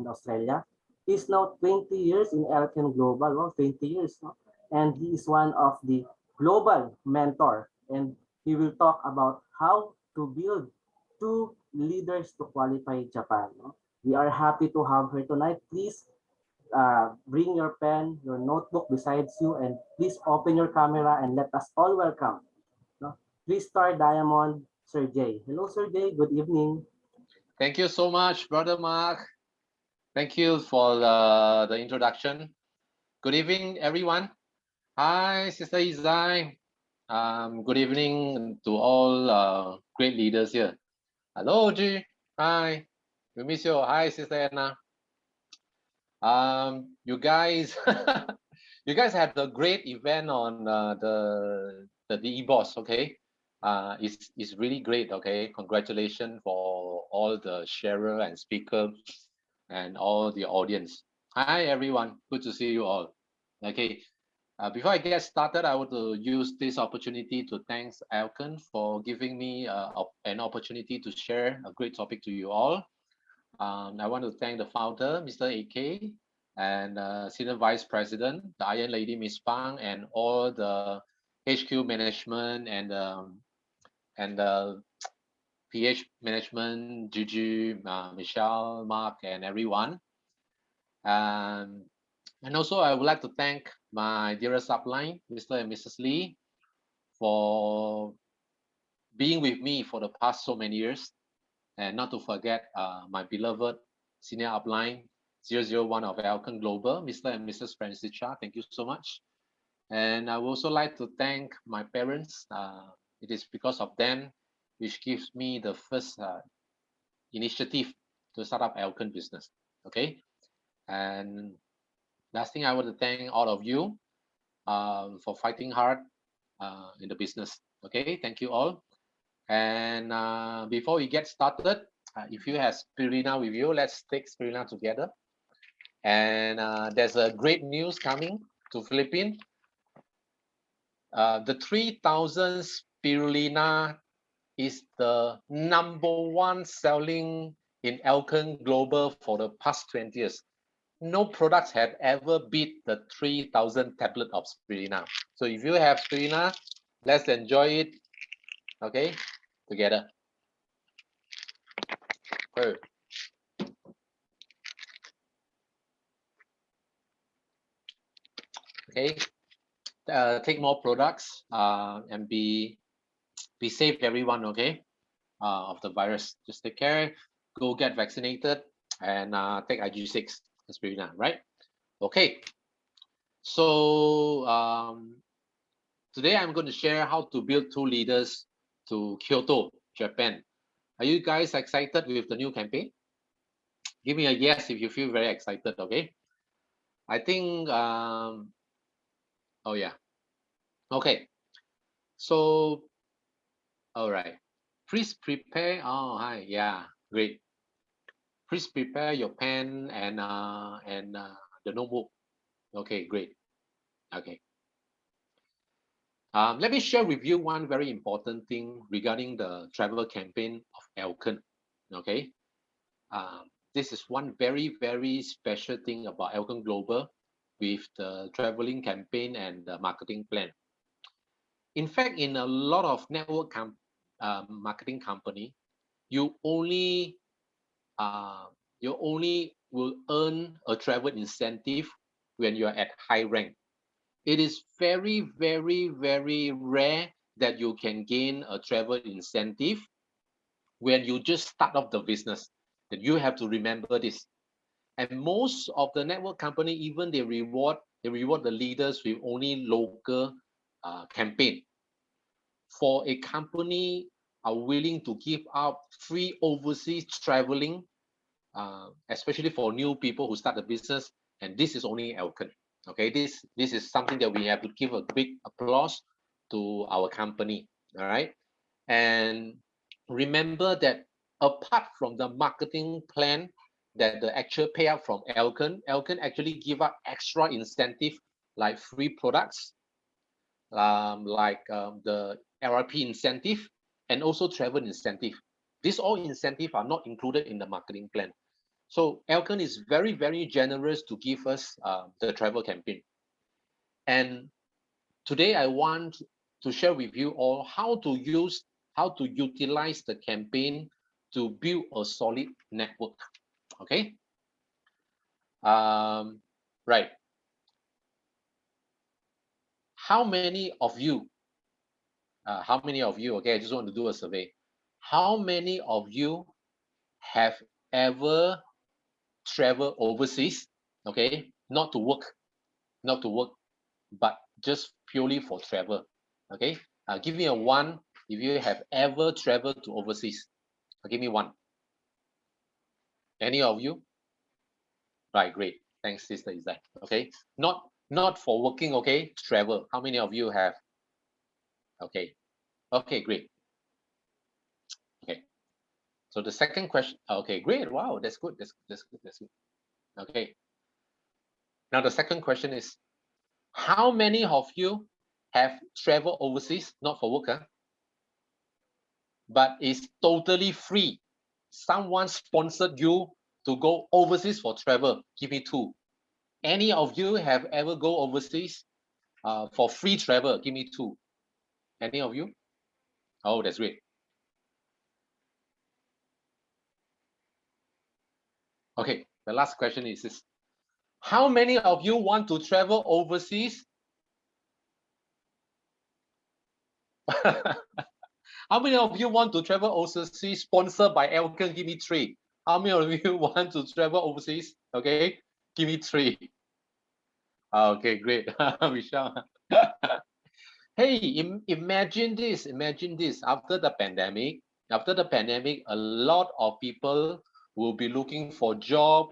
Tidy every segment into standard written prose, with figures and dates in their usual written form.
Australia. He's now 20 years in Elken Global. Wow, 20 years. No? And he is one of the global mentor. And he will talk about how to build two leaders to qualify Japan. No? We are happy to have her tonight. Please bring your pen, your notebook besides you, and please open your camera and let us all welcome, no? Three-star Diamond, Sir Jay. Hello, Sir Jay. Good evening. Thank you so much, Brother Mark. Thank you for the introduction. Good evening, everyone. Hi, Sister Izai. Good evening to all great leaders here. Hello, G. Hi. We miss you. Hi, Sister Anna. You guys, you guys had a great event on the EBOS. Okay, it's really great. Okay, congratulations for all the sharer and speaker and all the audience. Hi, everyone. Good to see you all. Okay, before I get started, I want to use this opportunity to thank Alcon for giving me an opportunity to share a great topic to you all. I want to thank the founder, Mr. AK, and Senior Vice President, the Iron Lady, Miss Pang, and all the HQ management and the PH management, Gigi, Michelle, Mark, and everyone. Um, and also, I would like to thank my dearest upline, Mr. and Mrs. Lee, for being with me for the past so many years. And not to forget my beloved senior upline, 001 of Alcon Global, Mr. and Mrs. Francis Cha. Thank you so much. And I would also like to thank my parents. It is because of them which gives me the first initiative to start up Alcon business. Okay. And last thing, I want to thank all of you for fighting hard in the business. Okay. Thank you all. And before we get started, if you have Spirulina with you, let's take Spirulina together. And there's a great news coming to Philippines. The 3000 Spirulina is the #1 selling in Alcon Global for the past 20 years. No products have ever beat the 3000 tablet of Spirulina. So if you have Spirulina, let's enjoy it. Okay, together. Oh. Okay, take more products and be safe, everyone. Okay, of the virus. Just take care. Go get vaccinated and take IG6 aspirina. Right? Okay. So today I'm going to share how to build two leaders to Kyoto, Japan. Are you guys excited with the new campaign? Give me a yes if you feel very excited. Okay. I think. Oh yeah. Okay. So all right. Please prepare. Oh, hi. Yeah, great. Please prepare your pen and the notebook. Okay, great. Okay. Let me share with you one very important thing regarding the travel campaign of Elkin. Okay. This is one very special thing about Elkin Global with the traveling campaign and the marketing plan. In fact, in a lot of network marketing company, you only will earn a travel incentive when you are at high rank. It is very rare that you can gain a travel incentive when you just start off the business. That you have to remember this. And most of the network company, even they reward the leaders with only local campaign. For a company are willing to give out free overseas traveling, especially for new people who start the business, and this is only Elkin. Okay, this is something that we have to give a big applause to our company. All right, and remember that apart from the marketing plan, that the actual payout from Elkin actually give out extra incentive like free products, the LRP incentive, and also travel incentive. These all incentives are not included in the marketing plan. So Elkan is very, very generous to give us the travel campaign. And today I want to share with you all how to utilize the campaign to build a solid network. Okay. Right. How many of you? How many of you? Okay, I just want to do a survey. How many of you have ever traveled overseas? Okay, not to work, but just purely for travel. Okay, give me a one if you have ever traveled to overseas. Give me one. Any of you? Right, great. Thanks, Sister Isaac. Okay, not for working. Okay, travel. How many of you have? Okay, okay, great. Okay, so the second question. Okay, great. Wow, that's good. That's good. That's good. Okay. Now the second question is, how many of you have traveled overseas, not for work, but it's totally free? Someone sponsored you to go overseas for travel. Give me two. Any of you have ever go overseas for free travel? Give me two. Any of you? Oh, that's great. Okay, the last question is this. How many of you want to travel overseas? How many of you want to travel overseas sponsored by Elkan? Give me three. How many of you want to travel overseas? Okay, give me three. Okay, great. Michelle. Hey, imagine this. Imagine this. After the pandemic, a lot of people will be looking for job.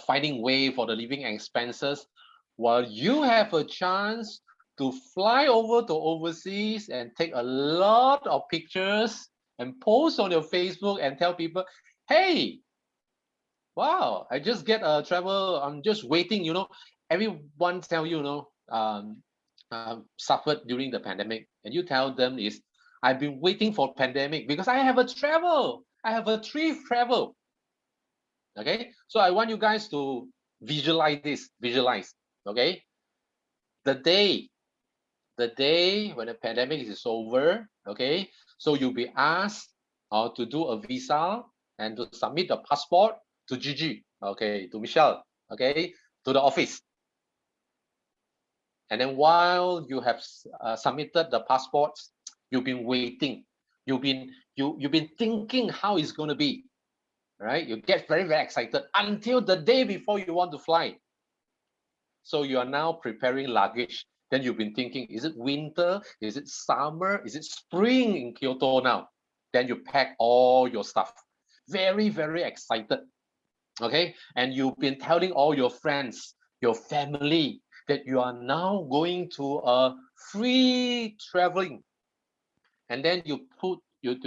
Finding way for the living expenses, while you have a chance to fly over to overseas and take a lot of pictures and post on your Facebook and tell people, hey, wow, I just get a travel, I'm just waiting, everyone tell suffered during the pandemic, and you tell them is, I've been waiting for pandemic because I have a trip travel. Okay, so I want you guys to visualize, okay, the day when the pandemic is over. Okay, so you'll be asked to do a visa and to submit the passport to Gigi, okay, to Michelle, okay, to the office. And then while you have submitted the passports, you've been waiting, you've been thinking how it's going to be, right? You get very, very excited until the day before you want to fly. So you are now preparing luggage. Then you've been thinking, is it winter? Is it summer? Is it spring in Kyoto now? Then you pack all your stuff. Very, very excited. Okay. And you've been telling all your friends, your family, that you are now going to a free traveling. And then you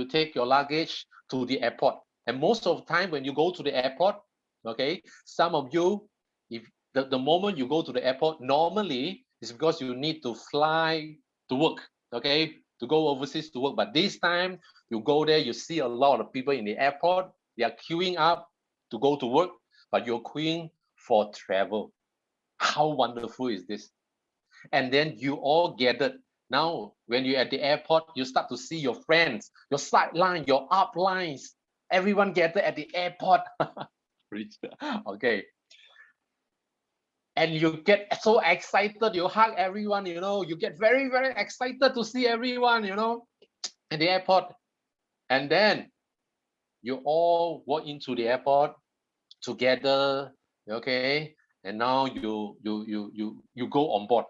take your luggage to the airport. And most of the time when you go to the airport, okay, some of you, if the moment you go to the airport, normally it's because you need to fly to work, okay, to go overseas to work. But this time you go there, you see a lot of people in the airport, they are queuing up to go to work, but you're queuing for travel. How wonderful is this? And then you all gathered. Now, when you're at the airport, you start to see your friends, your sideline, your uplines, everyone gathered at the airport. Okay. And you get so excited, you hug everyone, you get very, very excited to see everyone, at the airport. And then you all walk into the airport together, okay? And now you go on board.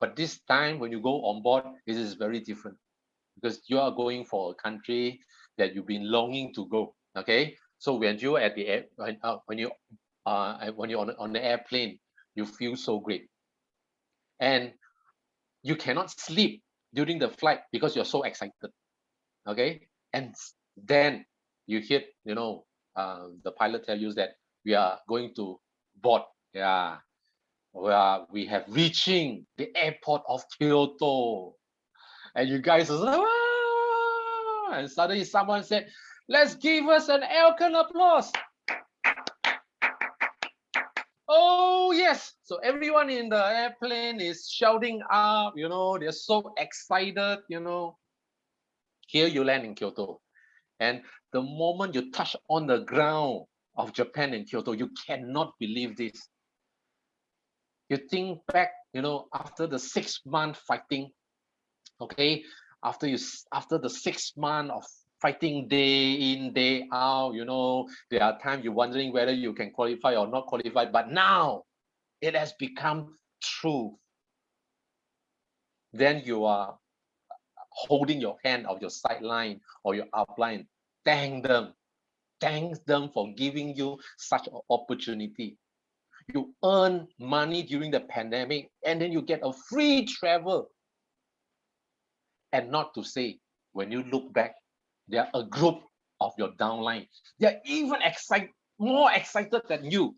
But this time when you go on board, it is very different because you are going for a country that you've been longing to go. Okay, so when you're at the air, when you're on the airplane, you feel so great, and you cannot sleep during the flight because you're so excited. Okay, and then you hear, the pilot tell you that we are going to board. Yeah, we have reaching the airport of Kyoto. And you guys are like, ah! And suddenly someone said, Let's give us an Elkan applause. Oh, yes. So everyone in the airplane is shouting up, they're so excited, Here you land in Kyoto. And the moment you touch on the ground of Japan and Kyoto, you cannot believe this. You think back, after the 6 month fighting, okay, after the 6 month of fighting day in, day out, there are times you're wondering whether you can qualify or not qualify, but now it has become true. Then you are holding your hand of your sideline or your upline. Thank them for giving you such an opportunity. You earn money during the pandemic and then you get a free travel. And not to say, when you look back, there are a group of your downline. They're even more excited than you.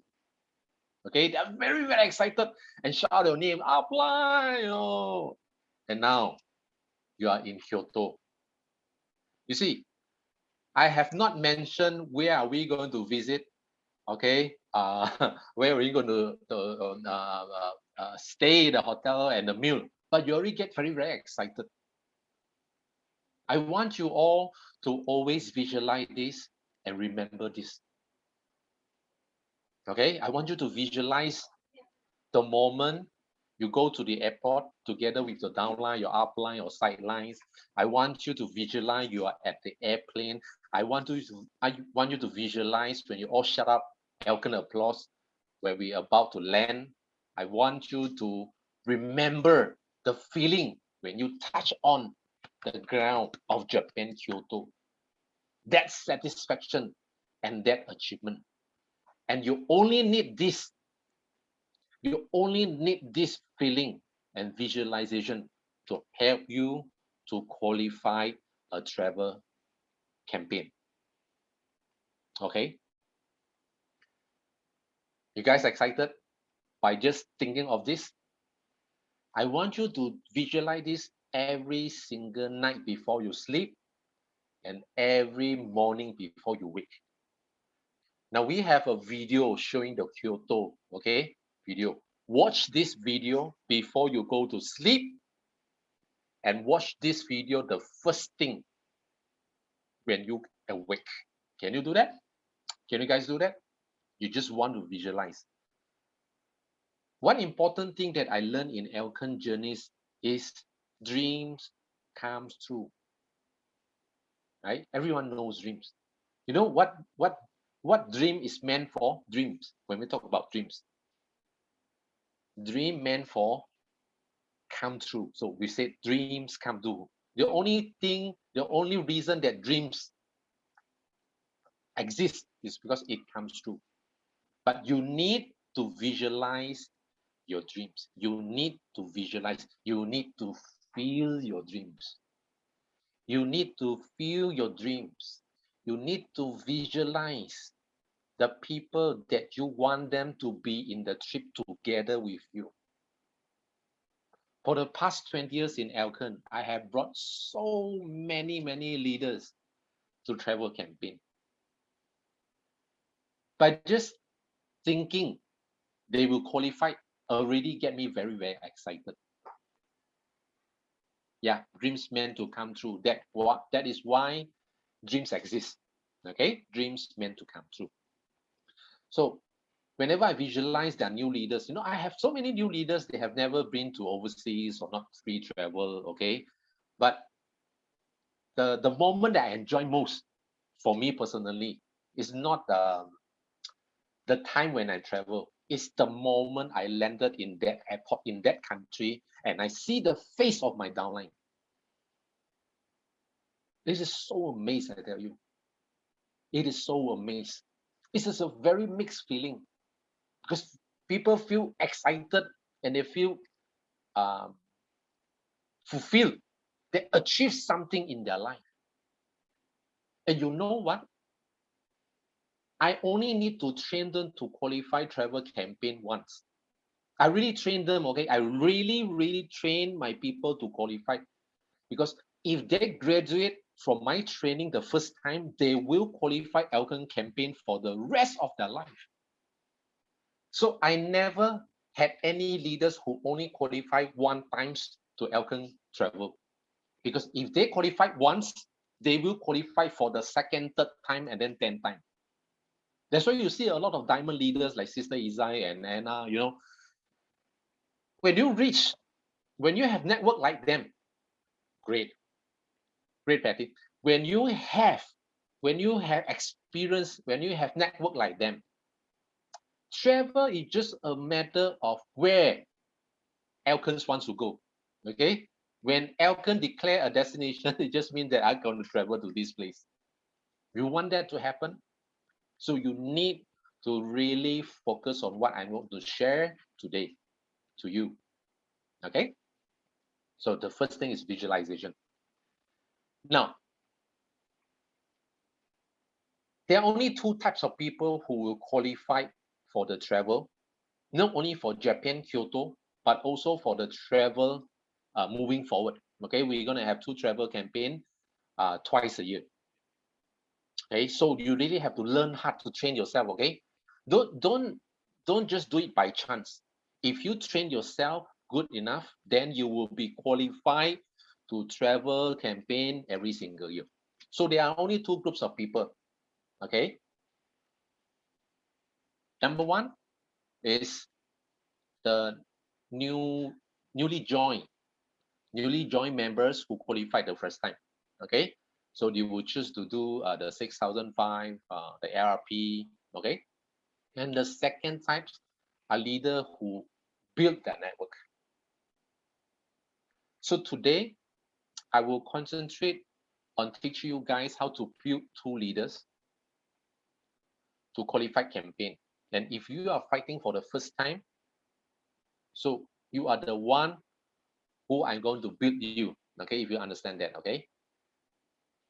Okay, they're very, very excited and shout your name, apply, And now you are in Kyoto. You see, I have not mentioned where are we going to visit. Okay, where are we going to stay, the hotel and the meal? But you already get very, very excited. I want you all to always visualize this and remember this. Okay, I want you to visualize the moment you go to the airport together with your downline, your upline, or sidelines. I want you to visualize you are at the airplane. I want you to visualize when you all shut up, Elkan applause, where we are about to land. I want you to remember the feeling when you touch on the ground of Japan, Kyoto. That satisfaction and that achievement. And you only need this. You only need this feeling and visualization to help you to qualify a travel campaign. Okay? You guys excited by just thinking of this? I want you to visualize this every single night before you sleep and every morning before you wake. Now we have a video showing the Kyoto, okay? Video. Watch this video before you go to sleep and watch this video the first thing when you awake. Can you do that? Can you guys do that? You just want to visualize. One important thing that I learned in Elkan journeys is dreams comes true. Right? Everyone knows dreams. You know what dream is meant for? Dreams. When we talk about dreams, dream meant for come true. So we say dreams come true. The only reason that dreams exist is because it comes true. But you need to visualize your dreams. You need to visualize. You need to feel your dreams. You need to feel your dreams. You need to visualize the people that you want them to be in the trip together with you. For the past 20 years in Elkan, I have brought so many leaders to travel campaign. By just thinking they will qualify already get me very, very excited. Yeah, dreams meant to come true. That is why dreams exist. Okay, dreams meant to come true. So whenever I visualize their new leaders, I have so many new leaders, they have never been to overseas or not free travel, okay? But the moment that I enjoy most for me personally is not the time when I travel. It's the moment I landed in that airport, in that country, and I see the face of my downline. This is so amazed, I tell you. It is so amazed. This is a very mixed feeling because people feel excited and they feel fulfilled. They achieve something in their life. And you know what? I only need to train them to qualify travel campaign once. I really train them, okay? I really train my people to qualify because if they graduate from my training the first time, they will qualify Alcon campaign for the rest of their life. So I never had any leaders who only qualify one times to Alcon travel. Because if they qualify once, they will qualify for the second, third time, and then 10 times. That's why you see a lot of diamond leaders like Sister Izai and Anna, when you have network like them, great, Patty. When you have experience, when you have network like them, travel is just a matter of where Alcons wants to go. Okay? When Alcon declare a destination, it just means that I'm going to travel to this place. You want that to happen? So you need to really focus on what I want to share today to you. Okay? So the first thing is visualization. Now, there are only two types of people who will qualify for the travel, not only for Japan, Kyoto, but also for the travel moving forward. Okay, we're going to have two travel campaign twice a year. Okay, so you really have to learn how to train yourself. Okay, don't just do it by chance. If you train yourself good enough, then you will be qualified to travel campaign every single year. So there are only two groups of people. Okay, number one is the newly joined members who qualified the first time. Okay, so you will choose to do the 6005, the ARP. Okay, and the second type are leader who build that network. So today I will concentrate on teaching you guys how to build two leaders to qualify campaign. And if you are fighting for the first time, so you are the one who I'm going to build you. Okay, if you understand that. Okay,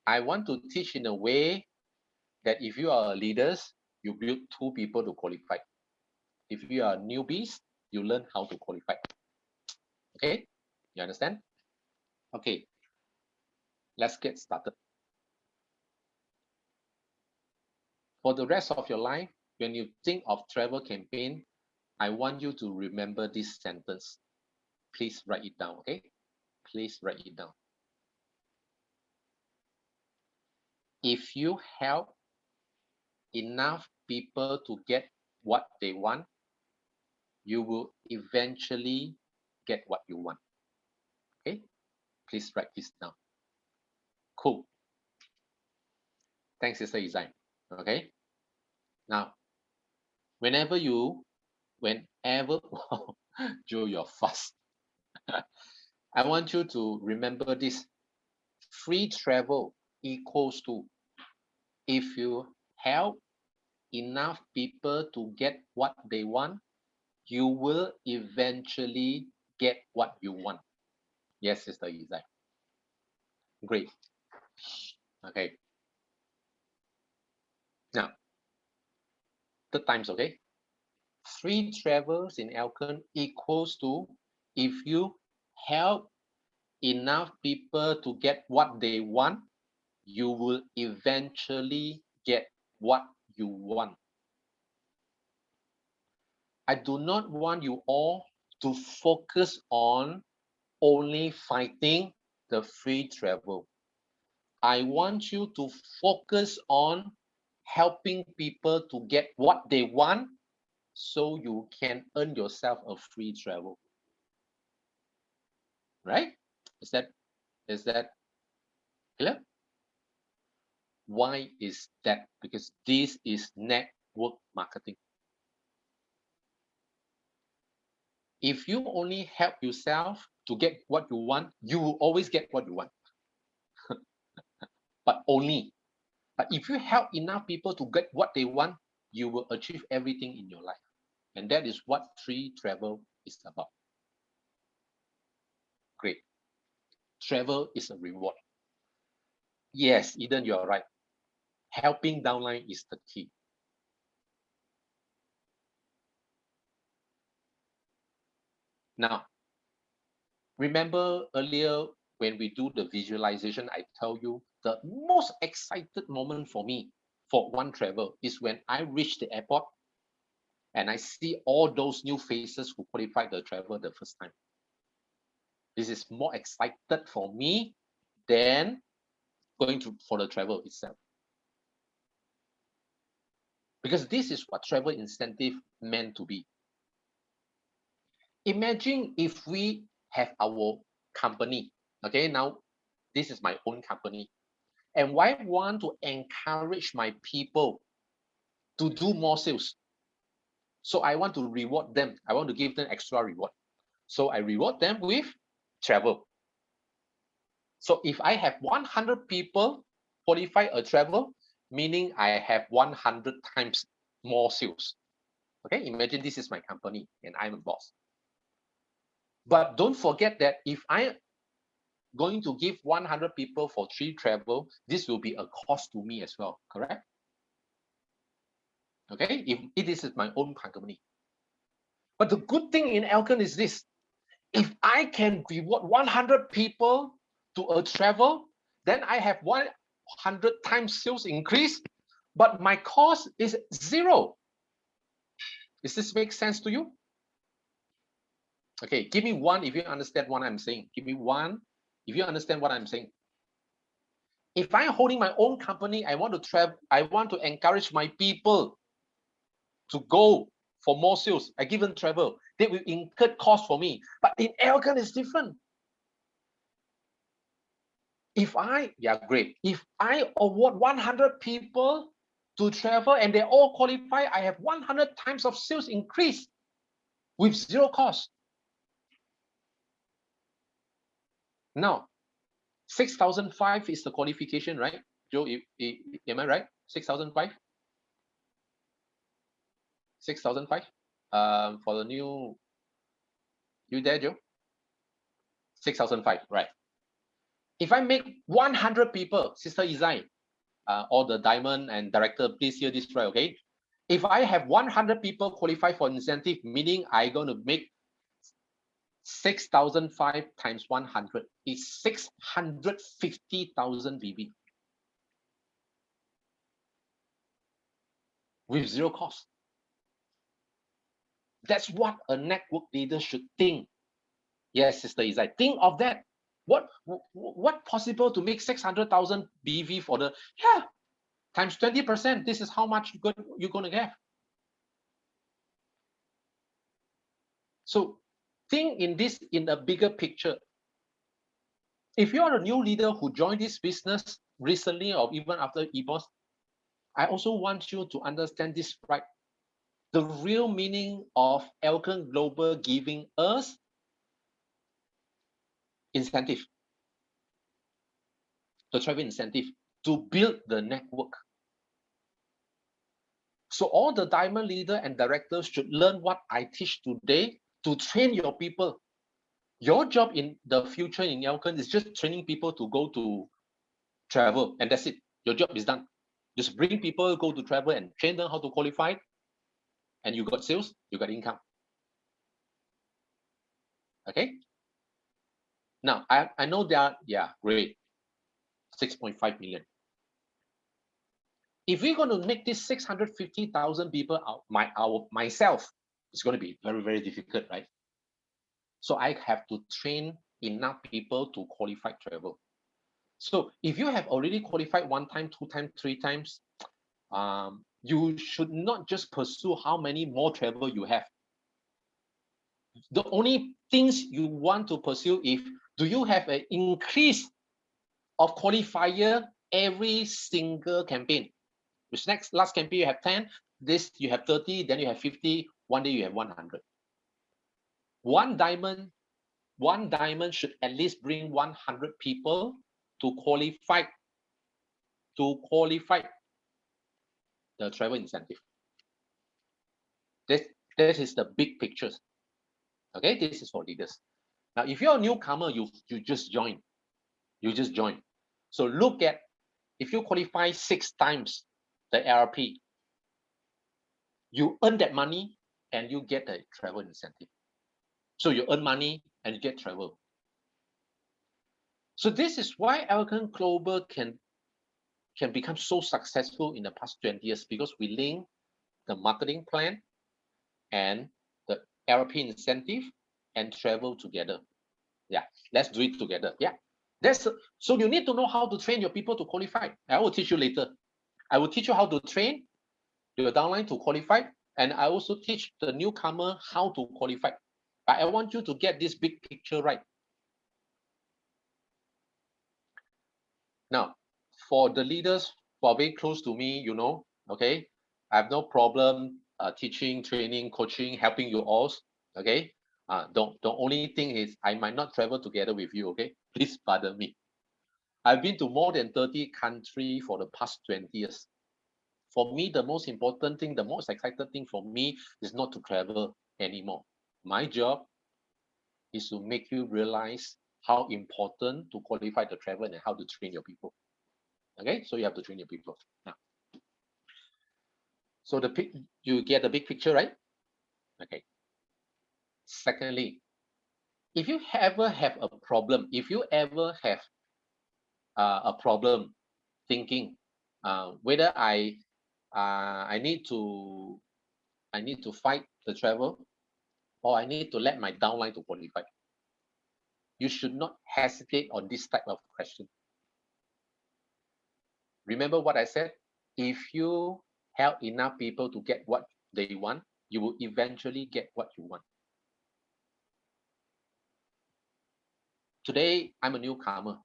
I want to teach in a way that if you are leaders, you build two people to qualify. If you are newbies, you learn how to qualify. Okay, you understand? Okay, let's get started. For the rest of your life, when you think of travel campaign, I want you to remember this sentence. Please write it down, okay? Please write it down. If you help enough people to get what they want, you will eventually get what you want. Okay? Please write this down. Cool. Thanks, Sister Izai. Okay? Now, whenever, wow, Joe, you're fast. I want you to remember this. Free travel equals to, if you help enough people to get what they want, you will eventually get what you want. Yes, Sister Izai. Great. Okay. Now, third times, okay? Free travels in Alcon equals to, if you help enough people to get what they want, you will eventually get what you want. I do not want you all to focus on only fighting the free travel. I want you to focus on helping people to get what they want so you can earn yourself a free travel. Right? Is that clear? Why is that? Because this is network marketing. If you only help yourself to get what you want, you will always get what you want. But if you help enough people to get what they want, you will achieve everything in your life. And that is what free travel is about. Great. Travel is a reward. Yes, Eden, you are right. Helping downline is the key. Now, remember earlier when we do the visualization, I tell you the most excited moment for me for one travel is when I reach the airport and I see all those new faces who qualified the travel the first time. This is more excited for me than going for the travel itself. Because this is what travel incentive meant to be. Imagine if we have our company, okay, now this is my own company, and I want to encourage my people to do more sales. So I want to reward them. I want to give them extra reward. So I reward them with travel. So if I have 100 people qualify a travel, meaning I have 100 times more sales. Okay, imagine this is my company and I'm a boss. But don't forget that if I'm going to give 100 people for 3 travel, this will be a cost to me as well, correct? Okay, if this is my own company. But the good thing in Alkon is this: if I can reward 100 people to a travel, then I have 100 times sales increase, but my cost is 0. Does this make sense to you? Okay, give me one if you understand what I'm saying. Give me one if you understand what I'm saying. If I'm holding my own company, I want to travel, I want to encourage my people to go for more sales. I give them travel. They will incur cost for me. But in Alkon, it's different. Great. If I award 100 people to travel and they all qualify, I have 100 times of sales increase with 0 cost. Now, 6,005 is the qualification, right? Joe, am I right? 6,005? 6,005? For the new, you there, Joe? 6,005, right? If I make 100 people, Sister Izai, all the diamond and director, please hear this right, okay? If I have 100 people qualify for incentive, meaning I'm going to make 6,005 times 100 is 650,000 BB with 0 cost. That's what a network leader should think. Yes, Sister Izai, think of that. What possible to make 600,000 BV for the, times 20%, this is how much you're going to get. So think in a bigger picture. If you are a new leader who joined this business recently or even after EBOS, I also want you to understand this right. The real meaning of Alkon Global giving us incentive, the travel incentive to build the network. So all the diamond leader and directors should learn what I teach today to train your people. Your job in the future in Alkon is just training people to go to travel, and that's it. Your job is done. Just bring people, go to travel and train them how to qualify, and you got sales, you got income. Okay. Now I know they are, great, 6.5 million. If we're going to make this 650,000 people myself, it's going to be very, very difficult, right? So I have to train enough people to qualify travel. So if you have already qualified 1 time, 2 times, 3 times, you should not just pursue how many more travel you have. The only things you want to pursue is, do you have an increase of qualifier every single campaign? Which last campaign you have 10, this you have 30, then you have 50, one day you have 100. One diamond should at least bring 100 people to qualify the travel incentive. This is the big picture. Okay, this is for leaders. Now, if you're a newcomer, you just join. So look at, if you qualify 6 times the ARP, you earn that money and you get a travel incentive. So you earn money and you get travel. So this is why Alkon Global can can become so successful in the past 20 years because we link the marketing plan and the LP incentive and travel together. Yeah, let's do it together. Yeah, so you need to know how to train your people to qualify. I will teach you later. I will teach you how to train your downline to qualify, and I also teach the newcomer how to qualify. But I want you to get this big picture right. Now, for the leaders who are very close to me, okay, I have no problem teaching, training, coaching, helping you all. Okay, the only thing is I might not travel together with you. Okay, please pardon me. I've been to more than 30 countries for the past 20 years. For me, the most important thing, the most exciting thing for me is not to travel anymore. My job is to make you realize how important to qualify the travel and how to train your people. Okay, so you have to train your people. Now, so you get the big picture, right? Okay. Secondly, if you ever have a problem, if you ever have a problem thinking whether I need to fight the travel or I need to let my downline to qualify, you should not hesitate on this type of question. Remember what I said? If you help enough people to get what they want, you will eventually get what you want. Today, I'm a newcomer.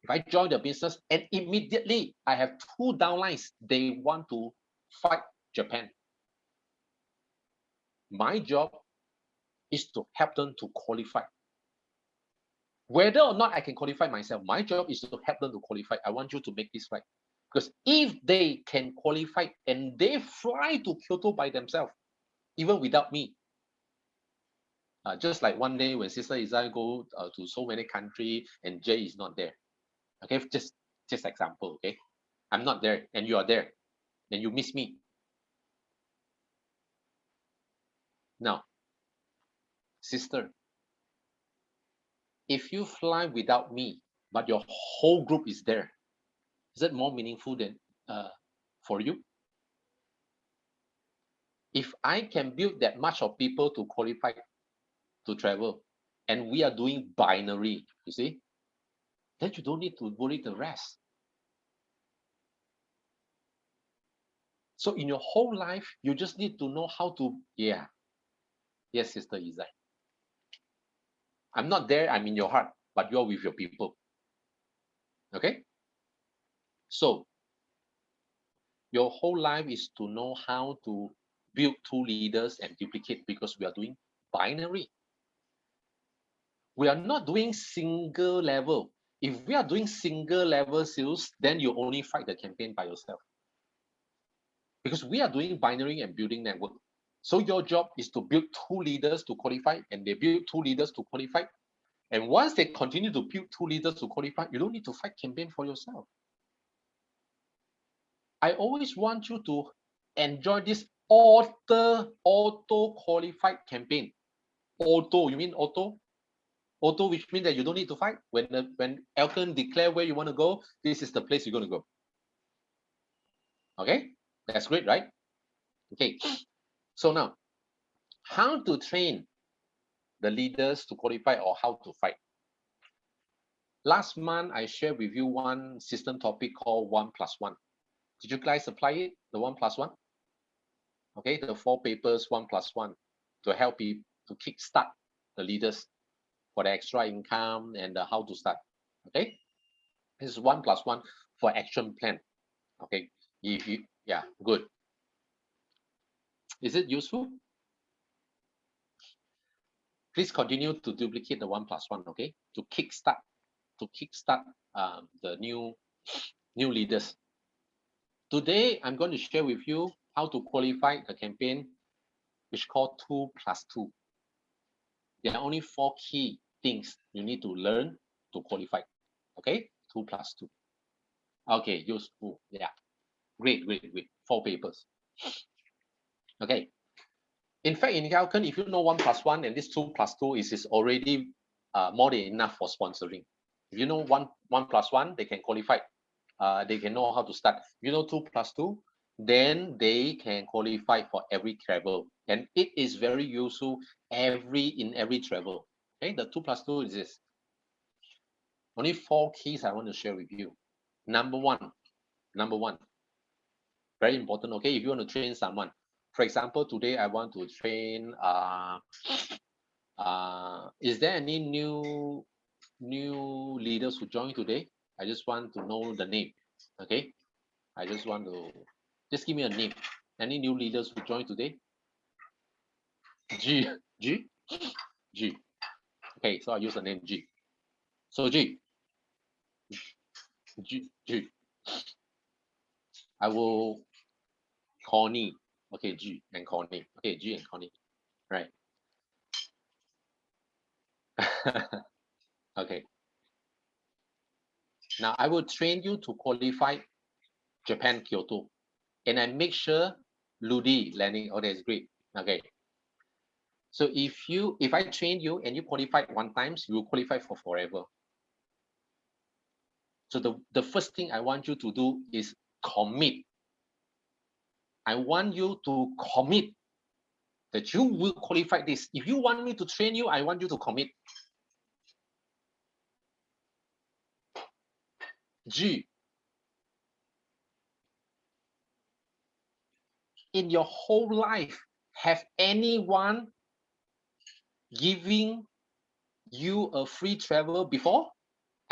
If I join the business and immediately I have two downlines, they want to fight Japan. My job is to help them to qualify. Whether or not I can qualify myself, my job is to help them to qualify. I want you to make this right. Because if they can qualify and they fly to Kyoto by themselves, even without me, just like one day when Sister Izai go to so many countries and Jay is not there. Okay, just example. Okay, I'm not there and you are there, and you miss me. Now, sister, if you fly without me, but your whole group is there, is it more meaningful than for you? If I can build that much of people to qualify to travel, and we are doing binary, you see, then you don't need to worry the rest. So in your whole life, you just need to know how to, yes, Sister Izai. I'm not there, I'm in your heart, but you're with your people. Okay? So your whole life is to know how to build two leaders and duplicate, because we are doing binary. We are not doing single level. If we are doing single level sales, then you only fight the campaign by yourself. Because we are doing binary and building network. So your job is to build two leaders to qualify, and they build two leaders to qualify. And once they continue to build two leaders to qualify, you don't need to fight campaign for yourself. I always want you to enjoy this auto qualified campaign. Auto, you mean auto? Auto, which means that you don't need to fight. When Elkin declare where you want to go, this is the place you're going to go. Okay, that's great, right? Okay, so now, how to train the leaders to qualify or how to fight? Last month, I shared with you one system topic called 1+1. Did you guys apply it, the 1+1? Okay, the 4 papers 1+1 to help you to kickstart the leaders for the extra income and how to start. Okay, this is 1+1 for action plan. Okay, yeah, good. Is it useful? Please continue to duplicate the 1+1. Okay, to kickstart the new leaders. Today, I'm going to share with you how to qualify the campaign, which is called 2+2. There are only 4 key things you need to learn to qualify. Okay, 2+2. Okay, useful. Yeah, great. 4 papers. Okay. In fact, in Elkin, if you know 1+1 and this 2+2 is already more than enough for sponsoring. If you know 1+1, they can qualify. they can know how to start. 2+2, then they can qualify for every travel, and it is very useful in every travel. Okay, the 2+2 is this. Only 4 keys I want to share with you. Number one, very important. Okay, if you want to train someone, for example, today I want to train. Is there any new leaders who joined today? I just want to know the name. Okay, I just want to give me a name. Any new leaders who joined today? G. Okay, so I use the name G. So G. I will Connie. Okay, G and Connie. Okay, G and Connie. Right. Okay. Now I will train you to qualify Japan Kyoto, and I make sure Ludi landing. Oh, that's great. Okay. So if I train you and you qualify one time, you will qualify for forever. So the first thing I want you to do is commit. I want you to commit that you will qualify this. If you want me to train you, I want you to commit. G. In your whole life, have anyone giving you a free travel before?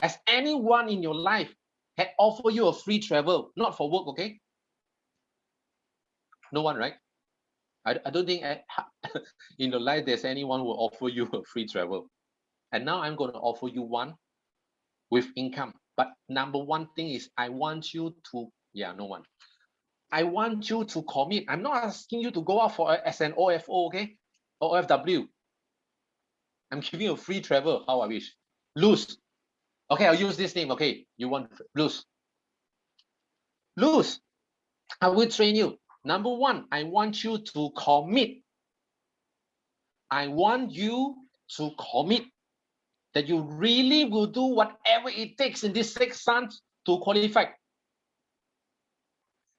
Has anyone in your life had offered you a free travel, not for work, okay? No one, right? I don't think in your life there's anyone who will offer you a free travel. And now I'm going to offer you one with income. But number one thing is I want you to, no one. I want you to commit. I'm not asking you to go out as an OFO, okay? Or OFW. I'm giving you a free travel, how I wish. Luz. Okay, I'll use this name, okay? You want Luz. Luz, I will train you. Number one, I want you to commit. I want you to commit that you really will do whatever it takes in this 6 months to qualify.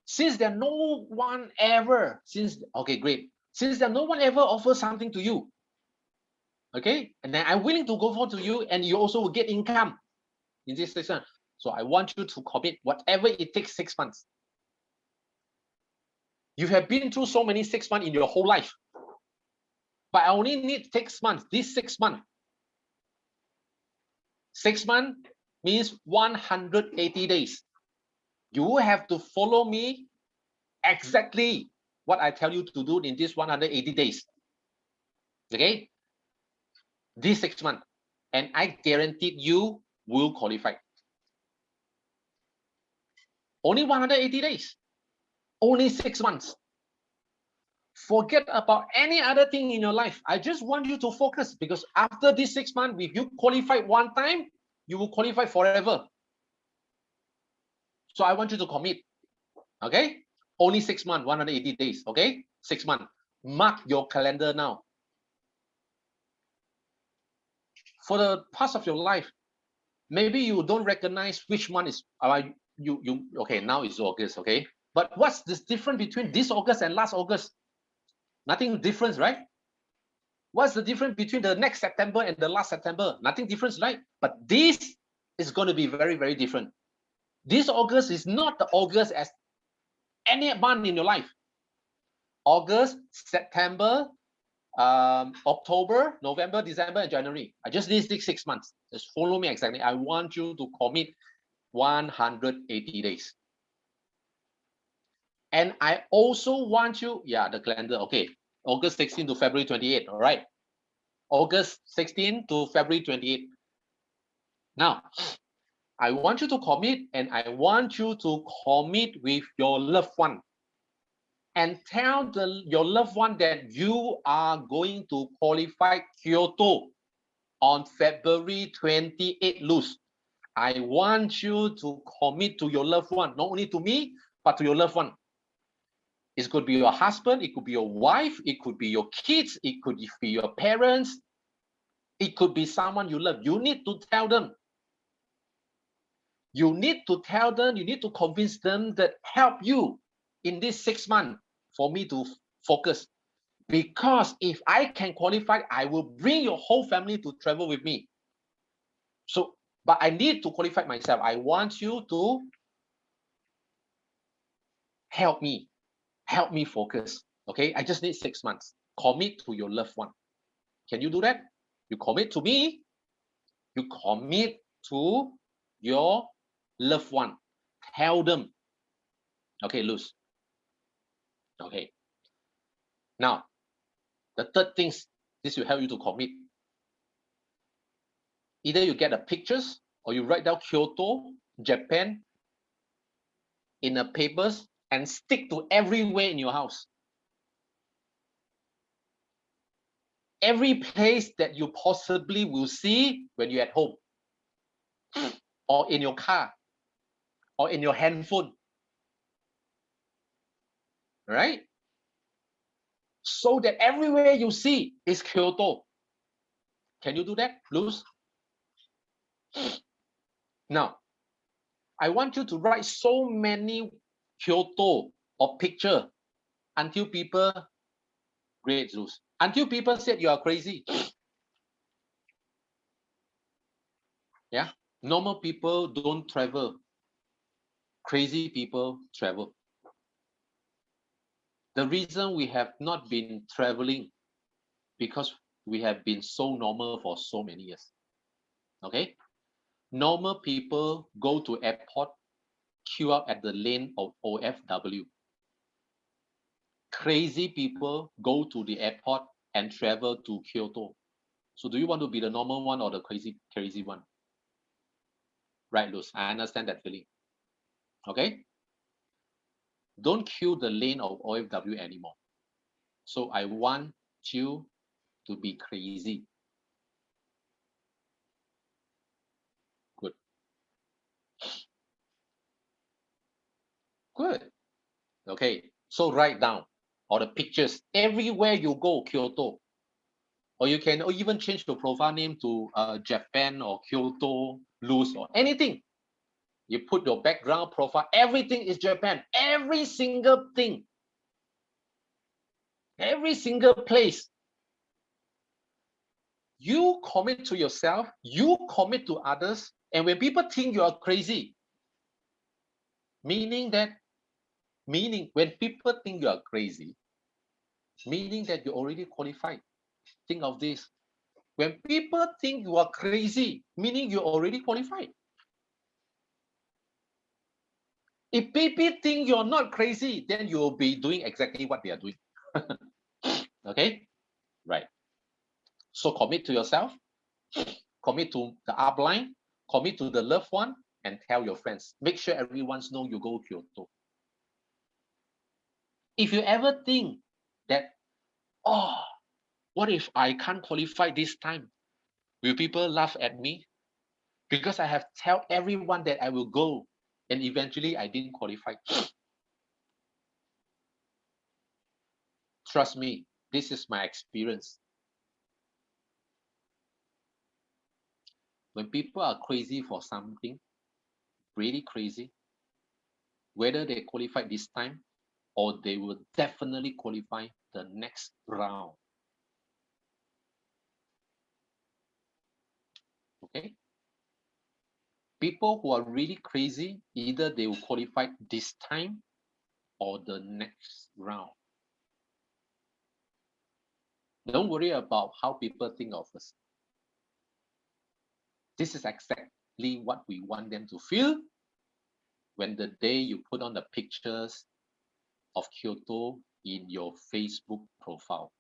Since there's no one ever, okay, great. Since there's no one ever offers something to you, okay, and then I'm willing to go for to you, and you also will get income in this 6 months. So I want you to commit whatever it takes 6 months. You have been through so many 6 months in your whole life, but I only need 6 months. This 6 months. 6 months means 180 days. You have to follow me exactly what I tell you to do in this 180 days. Okay? This 6 months. And I guarantee you will qualify. Only 180 days. Only 6 months. Forget about any other thing in your life. I just want you to focus, because after this 6 months, if you qualify one time, you will qualify forever. So I want you to commit. Okay? Only 6 months, 180 days. Okay? 6 months. Mark your calendar now. For the past of your life, maybe you don't recognize which month is okay, now it's August, okay? But what's this difference between this August and last August? Nothing difference, right? What's the difference between the next September and the last September? Nothing difference, right? But this is going to be very, very different. This August is not the August as any month in your life. August, September, October, November, December, and January. I just list 6 months. Just follow me exactly. I want you to commit 180 days. And I also want you, the calendar, okay. August 16 to February 28, all right. August 16 to February 28. Now, I want you to commit, and I want you to commit with your loved one. And tell your loved one that you are going to qualify Kyoto on February 28, Luz. I want you to commit to your loved one, not only to me, but to your loved one. It could be your husband, it could be your wife, it could be your kids, it could be your parents, it could be someone you love. You need to tell them You need to tell them, you need to convince them that help you in this 6 months for me to focus. Because if I can qualify, I will bring your whole family to travel with me. So, but I need to qualify myself. I want you to help me focus. Okay, I just need 6 months. Commit to your loved one. Can you do that? You commit to me, you commit to your loved one. Tell them. Okay, Luz. Okay. Now, the third thing, this will help you to commit. Either you get the pictures or you write down Kyoto, Japan in the papers and stick to everywhere in your house. Every place that you possibly will see when you're at home, or in your car, or in your handphone, right? So that everywhere you see is Kyoto. Can you do that, Luz? Now, I want you to write so many Kyoto or picture until people, great, Luz, until people said you are crazy. Yeah, normal people don't travel. Crazy people travel. The reason we have not been traveling because we have been so normal for so many years. Okay, normal people go to airport, queue up at the lane of OFW. Crazy people go to the airport and travel to Kyoto. So do you want to be the normal one or the crazy one? Right, Luz, I understand that feeling. Okay, don't queue the lane of OFW anymore. So I want you to be crazy. Good. Good. Okay, so write down all the pictures everywhere you go, Kyoto. Or you can even change your profile name to Japan or Kyoto, Luz or anything. You put your background profile, everything is Japan. Every single thing. Every single place. You commit to yourself, you commit to others, and when people think you are crazy, meaning when people think you are crazy, meaning that you already qualified. Think of this. When people think you are crazy, meaning you're already qualified. If people think you're not crazy, then you'll be doing exactly what they are doing. Okay? Right. So commit to yourself, commit to the upline, commit to the loved one, and tell your friends. Make sure everyone knows you go Kyoto. If you ever think that, oh, what if I can't qualify this time? Will people laugh at me? Because I have tell everyone that I will go, and eventually I didn't qualify. Trust me, this is my experience. When people are crazy for something, really crazy, whether they qualify this time or they will definitely qualify the next round. Okay? People who are really crazy, either they will qualify this time or the next round. Don't worry about how people think of us. This is exactly what we want them to feel when the day you put on the pictures of Kyoto in your Facebook profile.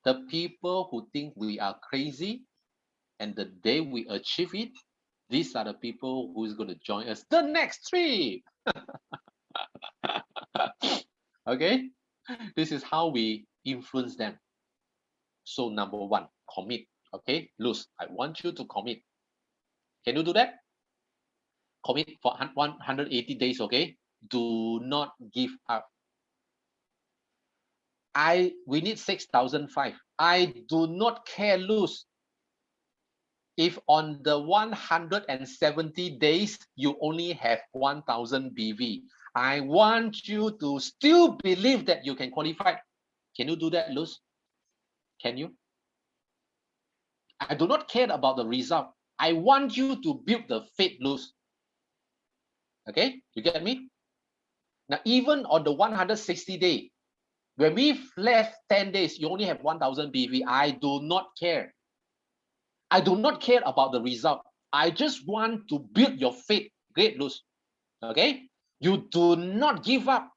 The people who think we are crazy and the day we achieve it, these are the people who is going to join us the next trip. Okay, this is how we influence them. So number one, commit. Okay, Luz, I want you to commit. Can you do that? Commit for 180 days. Okay, do not give up. We need 6,005. I do not care, Luz. if on the 170 days, you only have 1,000 BV, I want you to still believe that you can qualify. Can you do that, Luz? Can you? I do not care about the result. I want you to build the faith, Luz. Okay, you get me? Now, even on the 160 day, when we've left 10 days, you only have 1,000 BV. I do not care. I do not care about the result. I just want to build your faith. Great, Luz. Okay? You do not give up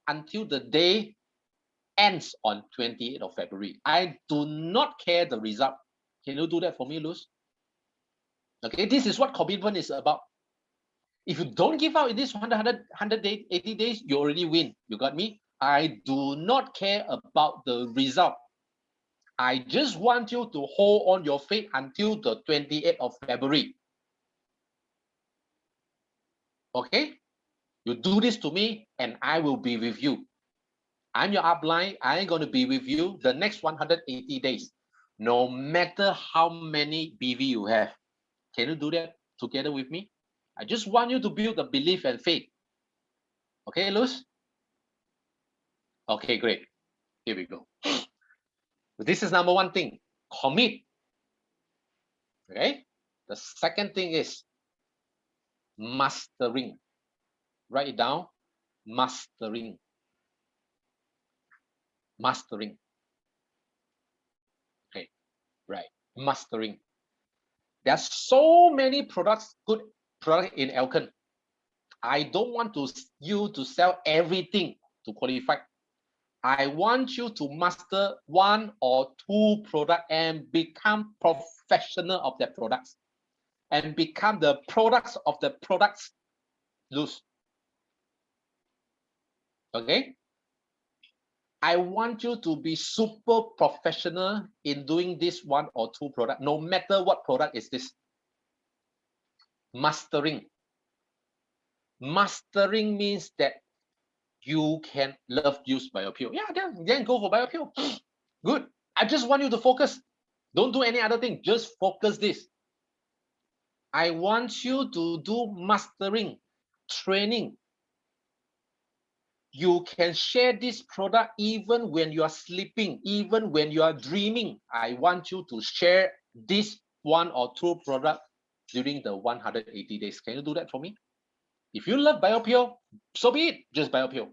until the day ends on 28th of February. I do not care the result. Can you do that for me, Luz? Okay, this is what commitment is about. If you don't give out in this 100 days, 80 days, you already win. You got me? I do not care about the result. I just want you to hold on your faith until the 28th of February. Okay? You do this to me and I will be with you. I'm your upline. I'm going to be with you the next 180 days, no matter how many BV you have. Can you do that together with me? I just want you to build the belief and faith. Okay, Luz? Okay, great. Here we go. This is number one thing, commit. Okay? The second thing is mastering. Write it down, mastering. Mastering. Okay, right, mastering. There's so many products, good product in Elkan. I don't want you to sell everything to qualify. I want you to master one or two products and become professional of their products and become the products of the products. Luz. Okay? I want you to be super professional in doing this one or two product, no matter what product is this. Mastering. Mastering means that you can love use BioPure. Yeah, then go for BioPure. Good. I just want you to focus. Don't do any other thing. Just focus this. I want you to do mastering, training. You can share this product even when you are sleeping, even when you are dreaming. I want you to share this one or two product during the 180 days. Can you do that for me? If you love BioPure, so be it. Just BioPure.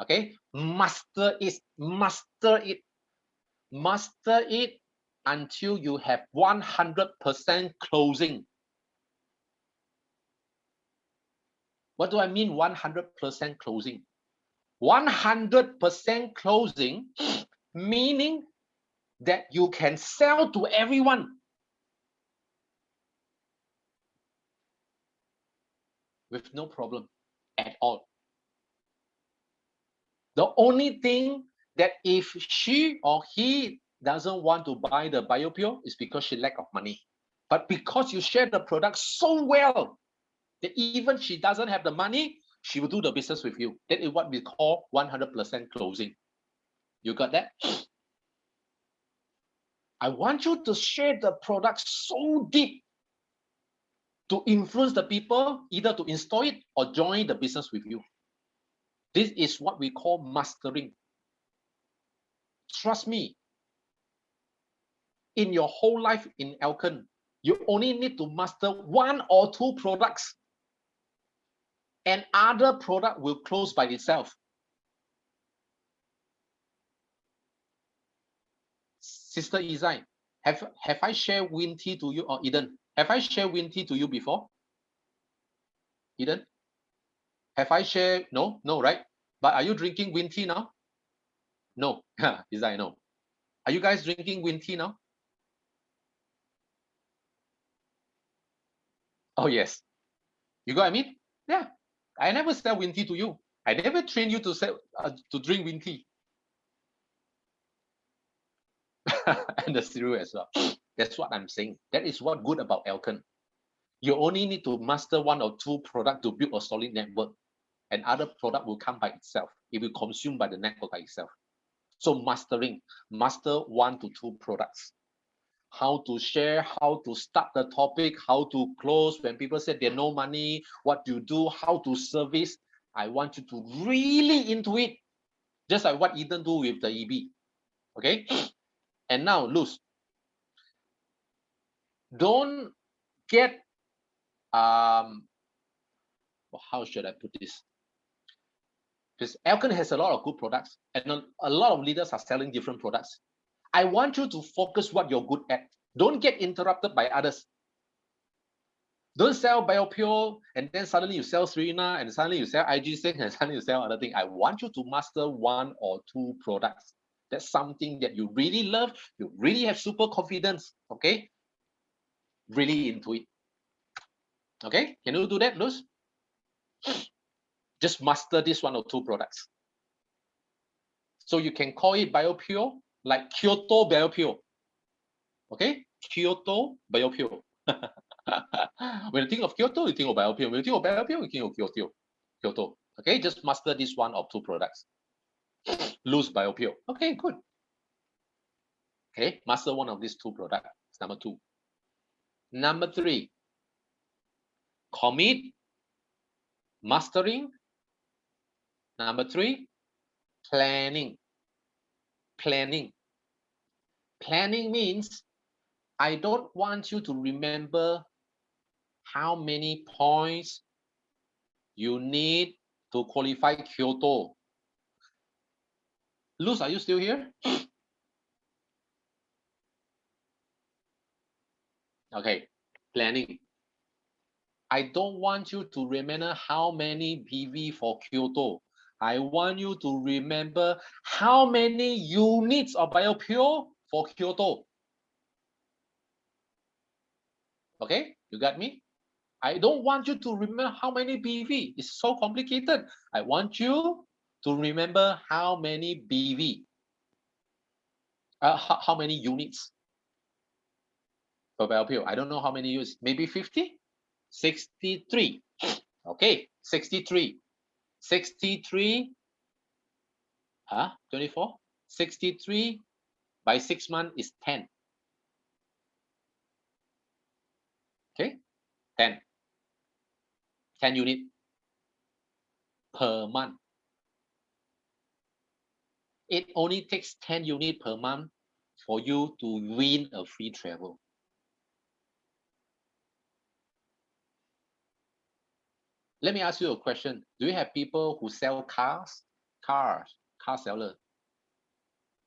Okay, master it, master it, master it until you have 100% closing. What do I mean 100% closing? 100% closing meaning that you can sell to everyone. With no problem at all. The only thing that if she or he doesn't want to buy the BioPure is because she lack of money. But because you share the product so well that even she doesn't have the money, she will do the business with you. That is what we call 100% closing. You got that? I want you to share the product so deep to influence the people either to install it or join the business with you. This is what we call mastering. Trust me, in your whole life in Elkan, you only need to master one or two products and other product will close by itself. Sister Izai, have I shared Win Tea to you, or Eden? Have I shared Win Tea to you before? Eden? Have I shared? No, right? But are you drinking Win Tea now? No. Izai, no. Are you guys drinking Win Tea now? Oh, yes. You got what I mean? Yeah. I never sell Win Tea to you. I never train you to sell to drink Win Tea. And the cereal as well. That's what I'm saying. That is what good about Elkan. You only need to master one or two products to build a solid network, and other product will come by itself. It will consume by the network by itself. So master one to two products. how to share, how to start the topic, how to close when people say they have no money, what you do, how to service. I want you to really into it, just like what Eden do with the EB. Okay. And now, Luz, don't get how should I put this? Because Alkon has a lot of good products, and a lot of leaders are selling different products. I want you to focus what you're good at. Don't get interrupted by others. Don't sell BioPure and then suddenly you sell Serena and suddenly you sell IG6 and suddenly you sell other thing. I want you to master one or two products. That's something that you really love. You really have super confidence. Okay, really into it. Okay, can you do that, Luz? Just master this one or two products. So you can call it BioPure, like Kyoto BioPure. Okay, Kyoto BioPure. When you think of Kyoto, you think of BioPure. When you think of BioPure, you think of Kyoto. Kyoto. Okay, just master this one or two products. Lose BioPure. Okay, good. Okay, master one of these two products. Number two. Number three, commit, mastering. Number three, planning. Planning. Planning means I don't want you to remember how many points you need to qualify Kyoto. Luz, are you still here? Okay, planning. I don't want you to remember how many PV for Kyoto. I want you to remember how many units of BioPure for Kyoto. Okay, you got me? I don't want you to remember how many BV. It's so complicated. I want you to remember how many BV, how many units for BioPure. I don't know how many units, maybe 50? 63. Okay, 63. 63, 24? 63 by 6 months is 10. Okay, 10. 10 units per month. It only takes 10 units per month for you to win a free travel. Let me ask you a question. Do you have people who sell cars? Car seller,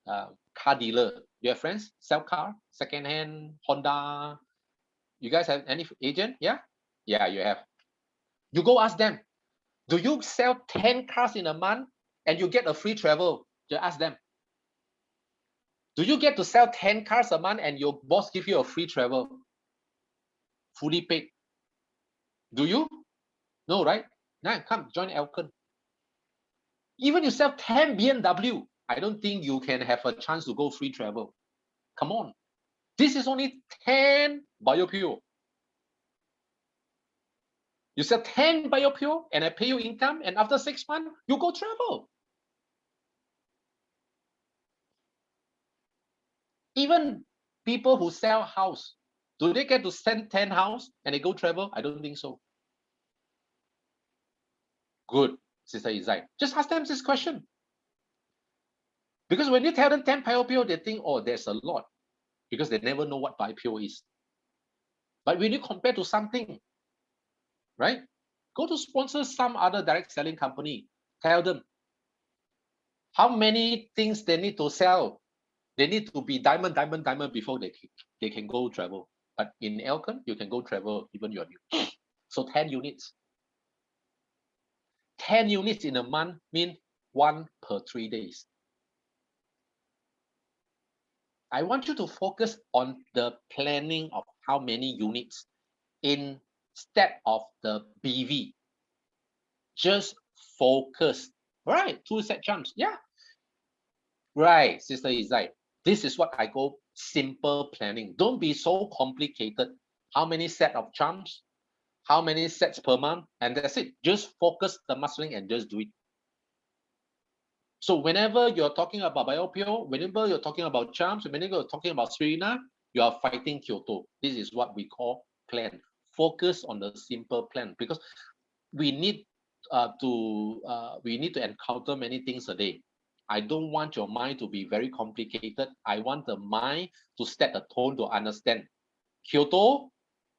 car dealer. Do you have friends sell car, second-hand, Honda? You guys have any agent? Yeah? Yeah, you have. You go ask them, do you sell 10 cars in a month and you get a free travel? Just ask them. Do you get to sell 10 cars a month and your boss give you a free travel? Fully paid. Do you? No, right? Now come join Alkon. Even you sell 10 BMW, I don't think you can have a chance to go free travel. Come on. This is only 10 BioPure. You sell 10 BioPure and I pay you income, and after 6 months, you go travel. Even people who sell house, do they get to send 10 house and they go travel? I don't think so. Good, Sister Izai. Just ask them this question. Because when you tell them 10 BioPure, they think, oh, there's a lot. Because they never know what BioPure is. But when you compare to something, right? Go to sponsor some other direct selling company. Tell them how many things they need to sell. They need to be diamond before they can go travel. But in Alkon, you can go travel even you're new. So 10 units. 10 units in a month mean 1 per 3 days. I want you to focus on the planning of how many units instead of the BV. Just focus. Right, 2 set jumps. Yeah. Right, Sister Izai. This is what I call simple planning. Don't be so complicated. How many set of charms? How many sets per month? And that's it. Just focus the mastering and just do it. So whenever you're talking about BioPure, whenever you're talking about charms, whenever you're talking about Serena, you are fighting Kyoto. This is what we call plan. Focus on the simple plan, because we need to encounter many things a day. I don't want your mind to be very complicated. I want the mind to set a tone to understand. Kyoto,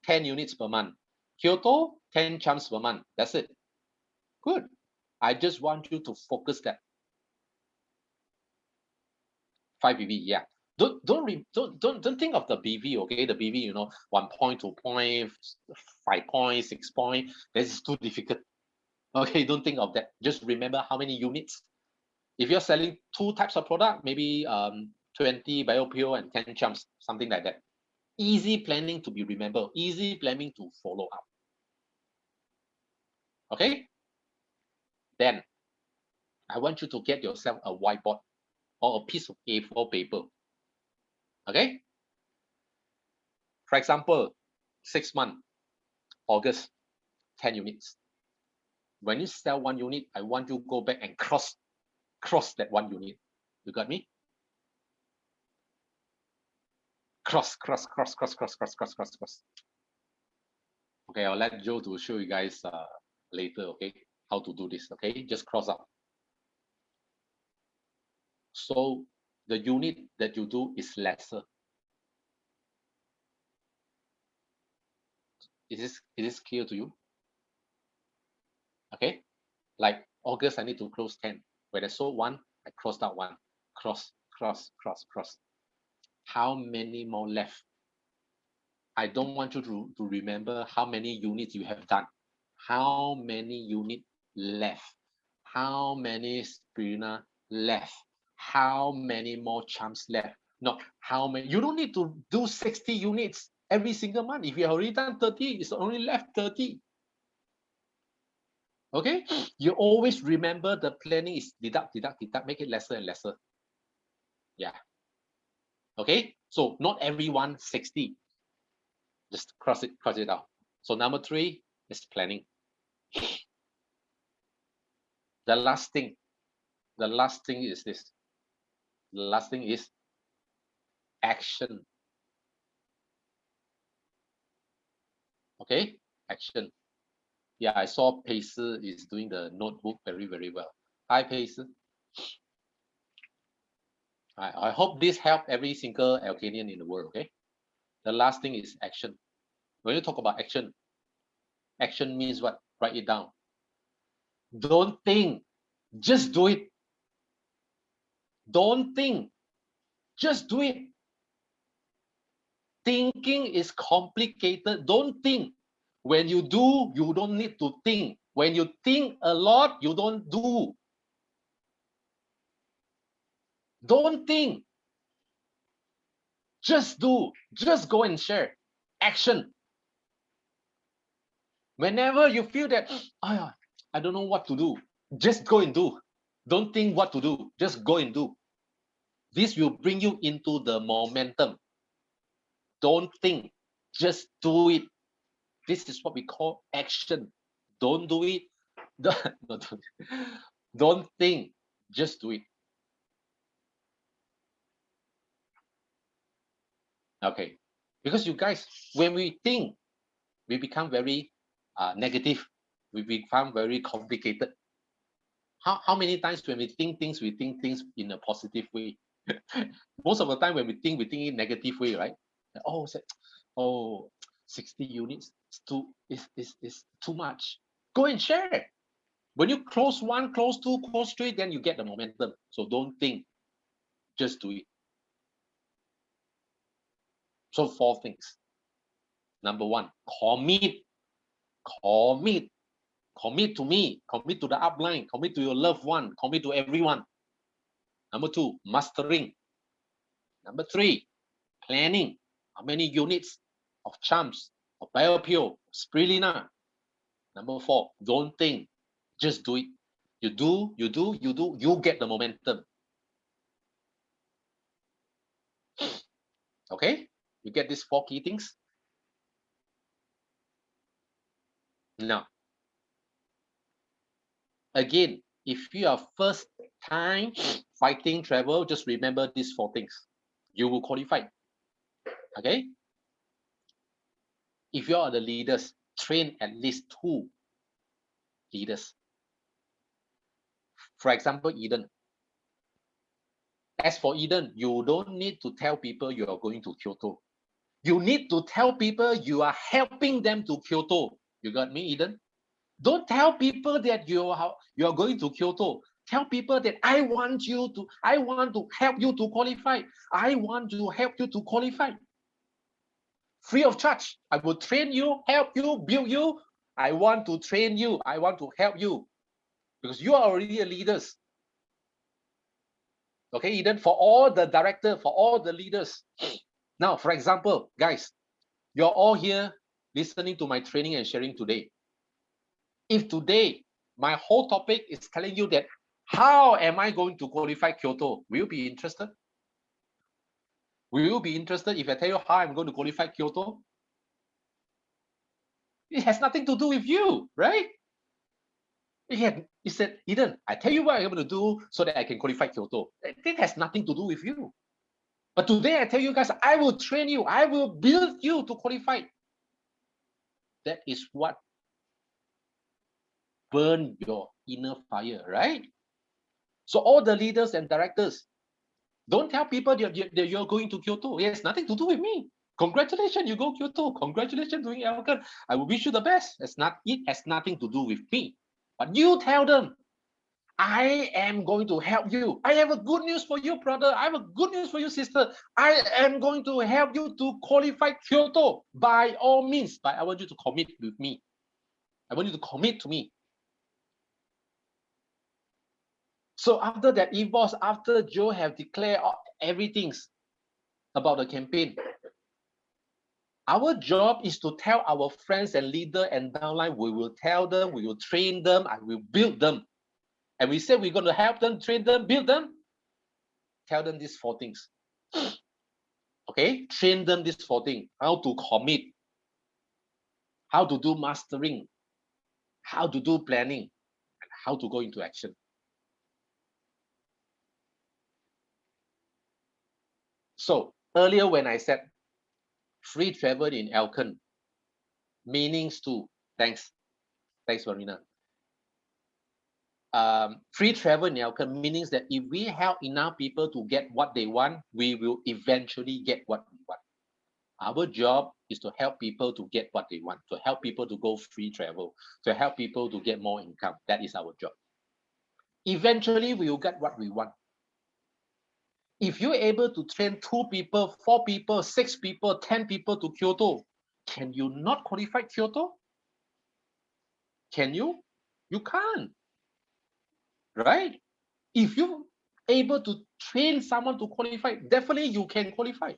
10 units per month. Kyoto, 10 charms per month. That's it. Good. I just want you to focus that. 5 BV, yeah. Don't think of the BV, okay? The BV, 1 point, 2 point, 5 point, 6 point. This is too difficult. Okay, don't think of that. Just remember how many units. If you're selling 2 types of product, maybe 20 BioPure and 10 charms, something like that. Easy planning to be remembered, easy planning to follow up. Okay? Then I want you to get yourself a whiteboard or a piece of A4 paper. Okay? For example, 6 months, August, 10 units. When you sell 1 unit, I want you to go back and cross that 1 unit. You got me? Cross. Okay, I'll let Joe to show you guys later, okay, how to do this, okay? Just cross out. So the unit that you do is lesser. Is this clear to you? Okay, like August, I need to close 10. When I sold 1, I crossed out 1. Cross. How many more left? I don't want you to remember how many units you have done. How many units left? How many Spirulina left? How many more charms left? No, how many? You don't need to do 60 units every single month. If you have already done 30, it's only left 30. Okay, you always remember the planning is deduct, make it lesser and lesser. Yeah. Okay, so not everyone 60. Just cross it out. So number 3 is planning. The last thing is this. The last thing is action. Okay, action. Yeah, I saw Pace is doing the notebook very, very well. Hi, Pace. I hope this helped every single Alkanian in the world, okay? The last thing is action. When you talk about action means what? Write it down. Don't think, just do it. Don't think, just do it. Thinking is complicated. Don't think. When you do, you don't need to think. When you think a lot, you don't do. Don't think. Just do. Just go and share. Action. Whenever you feel that, I don't know what to do, just go and do. Don't think what to do. Just go and do. This will bring you into the momentum. Don't think. Just do it. This is what we call action. Don't do it. Don't think. Just do it. Okay. Because you guys, when we think, we become very negative. We become very complicated. How many times when we think things in a positive way? Most of the time when we think in negative way, right? Oh, 60 units is too much. Go and share. When you close 1, close 2, close 3, then you get the momentum. So don't think, just do it. So 4 things. Number 1, commit to me, commit to the upline, commit to your loved one, commit to everyone. Number 2, mastering. Number 3, planning. How many units of charms, of BioPure, Spirulina. Number 4, don't think, just do it. You do, you get the momentum. Okay, you get these 4 key things. Now, again, if you are first time fighting travel, just remember these 4 things. You will qualify. Okay. If you are the leaders, train at least 2 leaders. For example, Eden. As for Eden, you don't need to tell people you are going to Kyoto. You need to tell people you are helping them to Kyoto. You got me, Eden? Don't tell people that you are going to Kyoto. Tell people that I want to help you to qualify. I want to help you to qualify. Free of charge. I will train you, help you, build you. I want to train you. I want to help you. Because you are already a leaders. Okay, Eden, for all the director, for all the leaders. Now, for example, guys, you're all here listening to my training and sharing today. If today my whole topic is telling you that how am I going to qualify Kyoto, will you be interested? Will you be interested if I tell you how I'm going to qualify Kyoto? It has nothing to do with you, right? He said, Eden, I tell you what I'm going to do so that I can qualify Kyoto. It has nothing to do with you. But today I tell you guys, I will train you. I will build you to qualify. That is what burn your inner fire, right? So all the leaders and directors, don't tell people that you're going to Kyoto. It has nothing to do with me. Congratulations, you go Kyoto. Congratulations doing Elkan. I will wish you the best. It has nothing to do with me. But you tell them, I am going to help you. I have a good news for you, brother. I have a good news for you, sister. I am going to help you to qualify Kyoto by all means. But I want you to commit with me. I want you to commit to me. So after that EBOS, after Joe have declared everything about the campaign, our job is to tell our friends and leader and downline, we will tell them, we will train them, and we will build them. And we say we're going to help them, train them, build them. Tell them these 4 things. Okay, train them these 4 things. How to commit, how to do mastering, how to do planning, and how to go into action. So earlier when I said free travel in Elkan, meanings to, thanks Marina. Free travel in Elkan means that if we help enough people to get what they want, we will eventually get what we want. Our job is to help people to get what they want, to help people to go free travel, to help people to get more income. That is our job. Eventually, we will get what we want. If you're able to train 2 people, 4 people, 6 people, 10 people to Kyoto, can you not qualify Kyoto? Can you? You can't, right? If you're able to train someone to qualify, definitely you can qualify.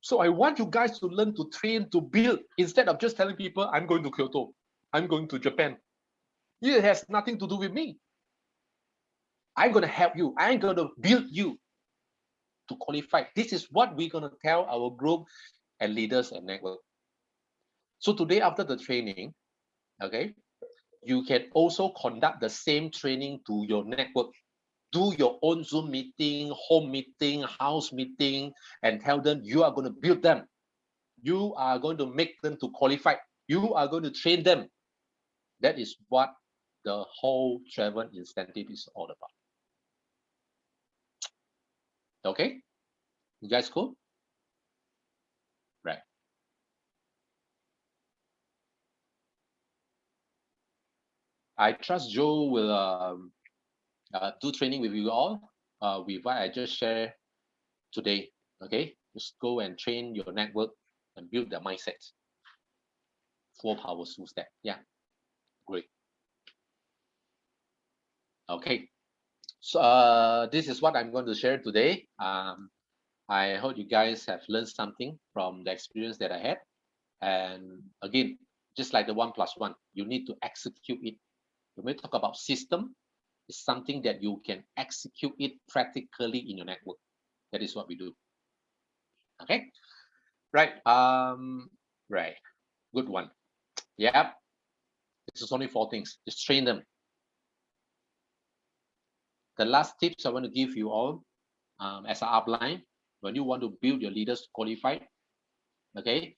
So I want you guys to learn to train, to build, instead of just telling people, I'm going to Kyoto, I'm going to Japan. It has nothing to do with me. I'm going to help you. I'm going to build you to qualify. This is what we're going to tell our group and leaders and network. So today after the training, okay, you can also conduct the same training to your network. Do your own Zoom meeting, home meeting, house meeting, and tell them you are going to build them. You are going to make them to qualify. You are going to train them. That is what the whole travel incentive is all about. Okay? You guys cool? Right. I trust Joe will do training with you all with what I just shared today. Okay? Just go and train your network and build their mindset. 4 powerful steps. Yeah. Great. Okay. So this is what I'm going to share today. I hope you guys have learned something from the experience that I had. And again, just like the 1+1, you need to execute it. When we talk about system, it's something that you can execute it practically in your network. That is what we do. Okay. Right. Right. Good one. Yeah. This is only 4 things. Just train them. The last tips I want to give you all as an outline when you want to build your leaders qualified, okay,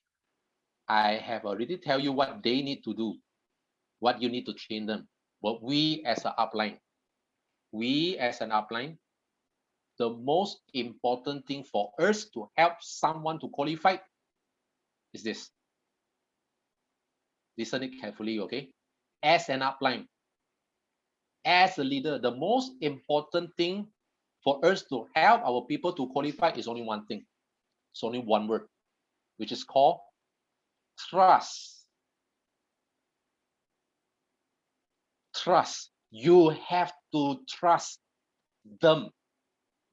I have already tell you what they need to do, what you need to train them. But we as an upline, the most important thing for us to help someone to qualify is this. Listen it carefully, okay? As an upline, as a leader, the most important thing for us to help our people to qualify is only one thing. It's only one word, which is called trust. Trust. You have to trust them,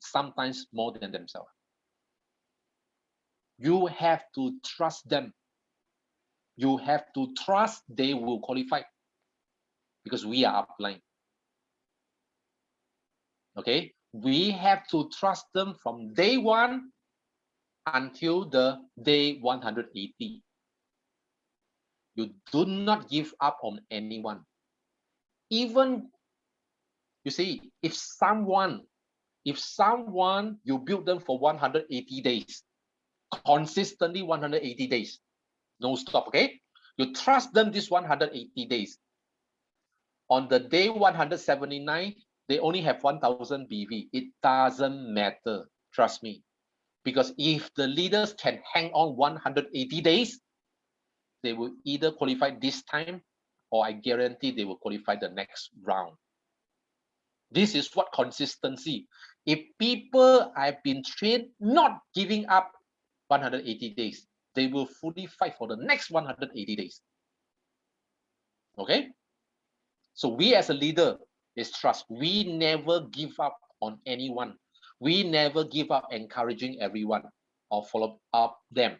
sometimes more than themselves. You have to trust them. You have to trust they will qualify, because we are upline. Okay, we have to trust them from day one until the day 180. You do not give up on anyone. Even, you see, if someone you build them for 180 days, consistently 180 days, no stop, okay? You trust them this 180 days. On the day 179, they only have 1,000 BV. It doesn't matter, trust me. Because if the leaders can hang on 180 days, they will either qualify this time, or I guarantee they will qualify the next round. This is what consistency. If people have been trained not giving up 180 days, they will fully fight for the next 180 days. Okay? So we as a leader is trust. We never give up on anyone. We never give up encouraging everyone or follow up them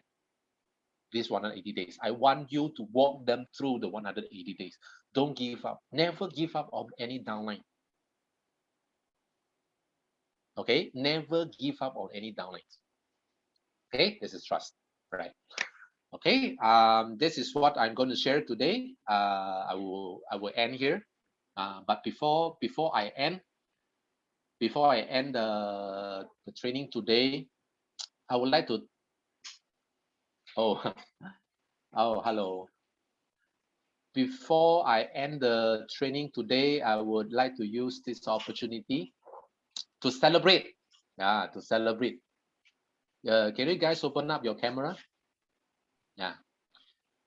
these 180 days. I want you to walk them through the 180 days. Don't give up. Never give up on any downline. Okay? Never give up on any downlines. Okay? This is trust, right? Okay, this is what I'm going to share today. I will end here. But before I end the training today, I would like to. Oh, oh, hello. Before I end the training today, I would like to use this opportunity to celebrate. Yeah, to celebrate. Can you guys open up your camera? Yeah.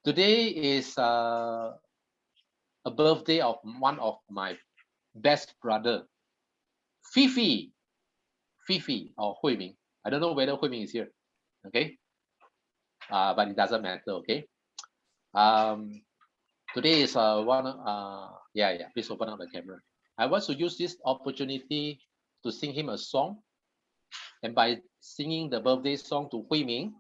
Today is a birthday of one of my best brother, Fifi or Hui Ming. I don't know whether Hui Ming is here. Okay. But it doesn't matter. Okay. Today is yeah. Please open up the camera. I want to use this opportunity to sing him a song, and by singing the birthday song to Hui Ming,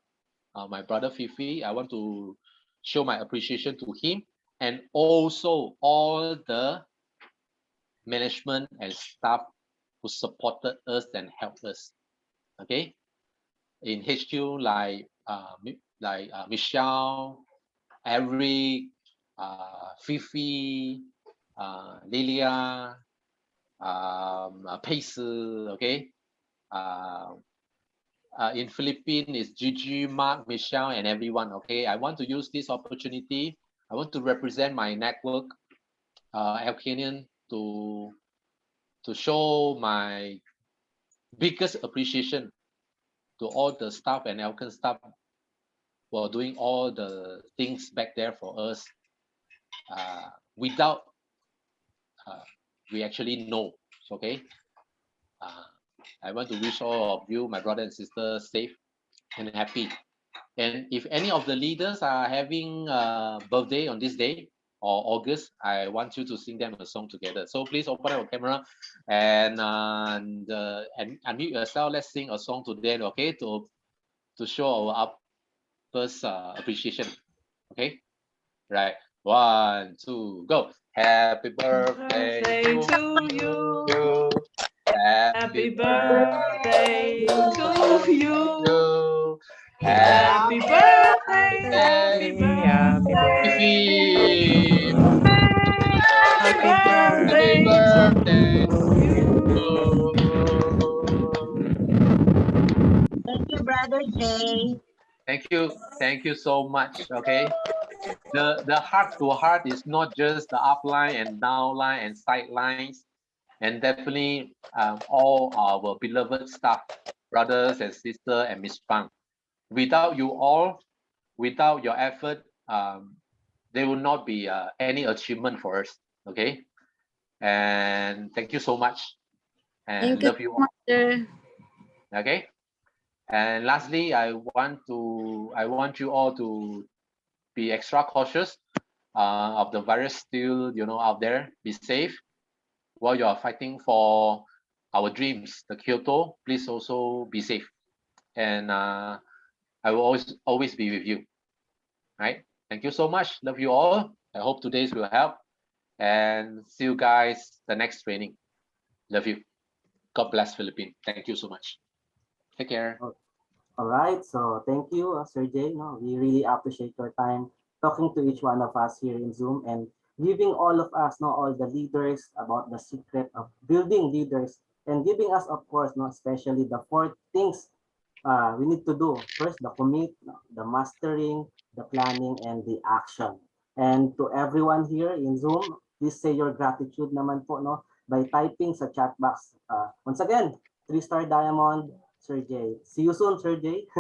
my brother Fifi, I want to show my appreciation to him, and also all the management and staff who supported us and helped us. Okay, in HQ like Michelle, Eric, Fifi, Lilia, Pace. Okay, in Philippines is Gigi, Mark, Michelle, and everyone. Okay, I want to use this opportunity. I want to represent my network, Alkanian, to show my biggest appreciation to all the staff and Alkan staff for doing all the things back there for us. Without we actually know. Okay. I want to wish all of you, my brother and sister, safe and happy. And if any of the leaders are having a birthday on this day or August, I want you to sing them a song together. So please open up your camera and unmute yourself. Let's sing a song today, okay? To show our first appreciation. Okay, right? 1, 2, go. Happy birthday to you. Happy birthday to you. Happy birthday. Happy birthday. Happy birthday to you. Thank you so much. Okay. The heart to heart is not just the upline and downline and sidelines, and definitely all our beloved staff, brothers and sisters, and Miss Fang. Without you all, without your effort, there will not be any achievement for us. Okay, and thank you so much, and love you all. Okay, and lastly, I want you all to be extra cautious of the virus still out there. Be safe while you are fighting for our dreams, the Kyoto. Please also be safe, and I will always be with you. Right? Thank you so much. Love you all. I hope today's will help, and see you guys the next training. Love you. God bless Philippines. Thank you so much. Take care. All right, so thank you, Sir Jay. No, we really appreciate your time talking to each one of us here in Zoom and giving all of us, no, all the leaders about the secret of building leaders and giving us, of course, no, especially the 4 things we need to do. First, the commit, no, the mastering, the planning, and the action. And to everyone here in Zoom, please say your gratitude naman po, no, by typing sa chat box. Once again, 3-star diamond, Sir Jay. See you soon, Sir Jay.